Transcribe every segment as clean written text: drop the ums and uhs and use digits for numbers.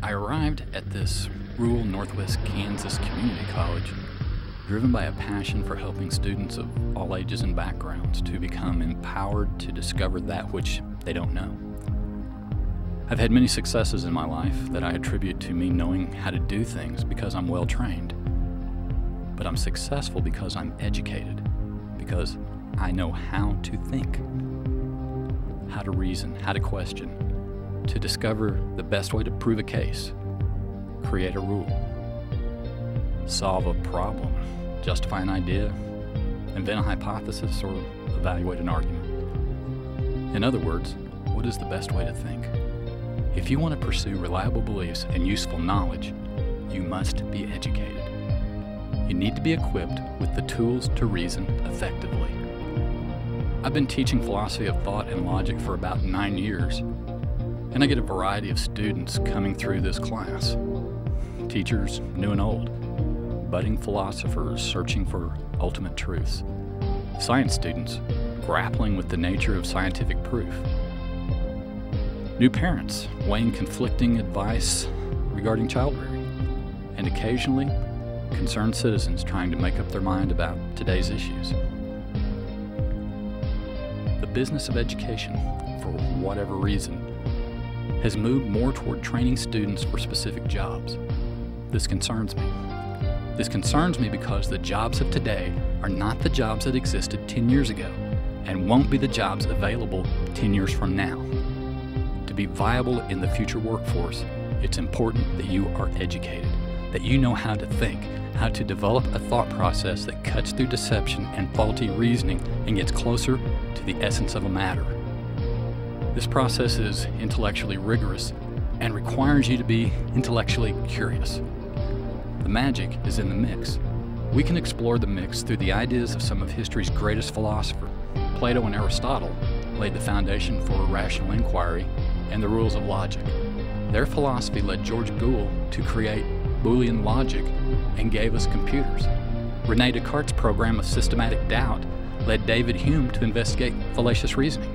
I arrived at this rural Northwest Kansas community college driven by a passion for helping students of all ages and backgrounds to become empowered to discover that which they don't know. I've had many successes in my life that I attribute to me knowing how to do things because I'm well trained. But I'm successful because I'm educated, because I know how to think, how to reason, how to question, to discover the best way to prove a case, create a rule, solve a problem, justify an idea, invent a hypothesis, or evaluate an argument. In other words, what is the best way to think? If you want to pursue reliable beliefs and useful knowledge, you must be educated. You need to be equipped with the tools to reason effectively. I've been teaching philosophy of thought and logic for about 9 years, and I get a variety of students coming through this class. Teachers, new and old, budding philosophers searching for ultimate truths, science students grappling with the nature of scientific proof, new parents weighing conflicting advice regarding child rearing, and occasionally concerned citizens trying to make up their mind about today's issues. The business of education, for whatever reason, has moved more toward training students for specific jobs. This concerns me. This concerns me because the jobs of today are not the jobs that existed 10 years ago and won't be the jobs available 10 years from now. To be viable in the future workforce, it's important that you are educated, that you know how to think, how to develop a thought process that cuts through deception and faulty reasoning and gets closer to the essence of a matter. This process is intellectually rigorous and requires you to be intellectually curious. The magic is in the mix. We can explore the mix through the ideas of some of history's greatest philosophers. Plato and Aristotle laid the foundation for rational inquiry and the rules of logic. Their philosophy led George Boole to create Boolean logic and gave us computers. René Descartes' program of systematic doubt led David Hume to investigate fallacious reasoning,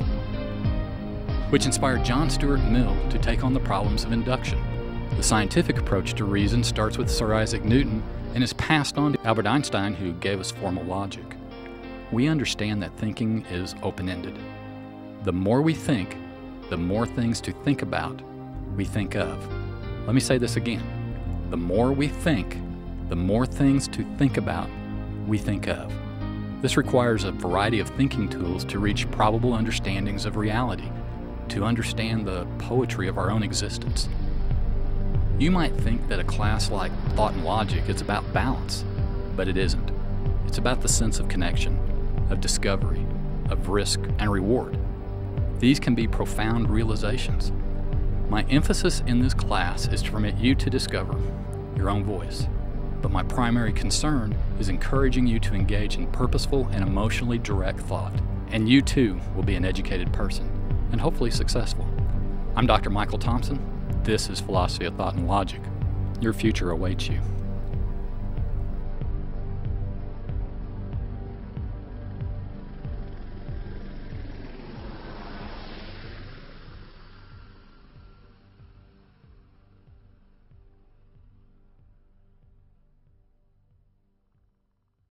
which inspired John Stuart Mill to take on the problems of induction. The scientific approach to reason starts with Sir Isaac Newton and is passed on to Albert Einstein, who gave us formal logic. We understand that thinking is open-ended. The more we think, the more things to think about we think of. Let me say this again. The more we think, the more things to think about we think of. This requires a variety of thinking tools to reach probable understandings of reality, to understand the poetry of our own existence. You might think that a class like Thought and Logic is about balance, but it isn't. It's about the sense of connection, of discovery, of risk and reward. These can be profound realizations. My emphasis in this class is to permit you to discover your own voice, but my primary concern is encouraging you to engage in purposeful and emotionally direct thought, and you too will be an educated person, and hopefully successful. I'm Dr. Michael Thompson. This is Philosophy of Thought and Logic. Your future awaits you.